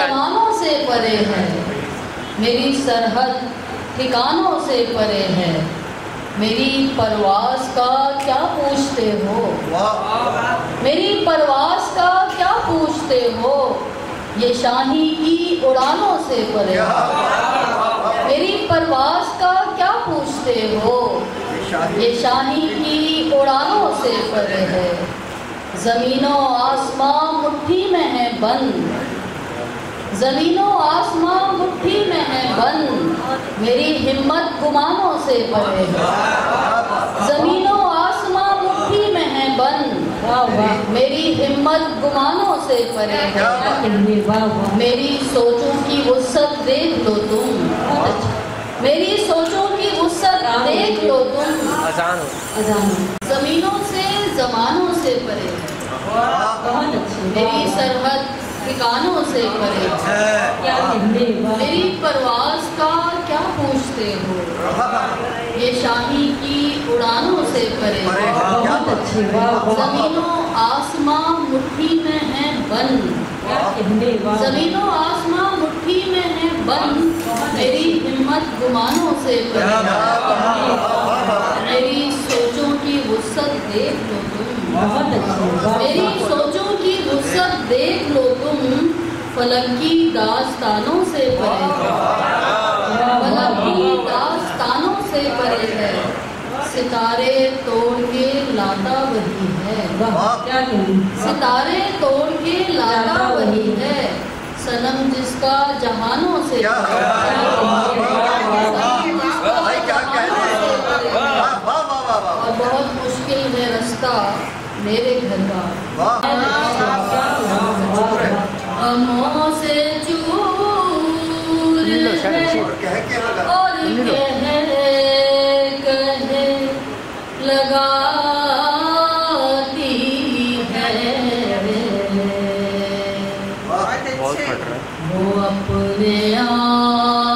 जमानों से परे है, मेरी सरहद ठिकानों से परे है। मेरी परवाज़ का क्या पूछते हो, मेरी परवाज़ का क्या पूछते हो, ये शाही की उड़ानों से परे है। मेरी परवाज़ का क्या पूछते हो, ये शाही की उड़ानों से परे है। ज़मीनों आसमां मुट्ठी में है बंद, ज़मीनों आसमां मुट्ठी में है बंद, मेरी हिम्मत गुमानों से परे है। ज़मीनों आसमां मुट्ठी में है बंद, मेरी हिम्मत गुमानों से परे है। मेरी सोचों की वुसअत देख लो तुम, मेरी सोचों की वुसअत देख लो तुम। ज़मीनों से ज़मानों से परे है, मेरी सरहद ठिकानों से परे है। मेरी परवाज़ का क्या पूछते हो, ये शाही की उड़ानों से परे है। ज़मीनों आसमां मुट्ठी में है बंद, ज़मीनों आसमां मुट्ठी में है बंद, मेरी हिम्मत गुमानों से परे है। मेरी सोचों की वुसअत देख लो तुम, मेरी सोचों की वुसअत देख लो तुम, फलक की दास्तानों से परे है। फलक की दास्तानों से परे है। सितारे तोड़ के लाता वही है, सितारे तोड़ के लाता वही है, सनम जिसका जहानों से और बहुत मुश्किल है रास्ता मेरे घर का। गमों से चूर है और कहे लगाती है, वो अपने आप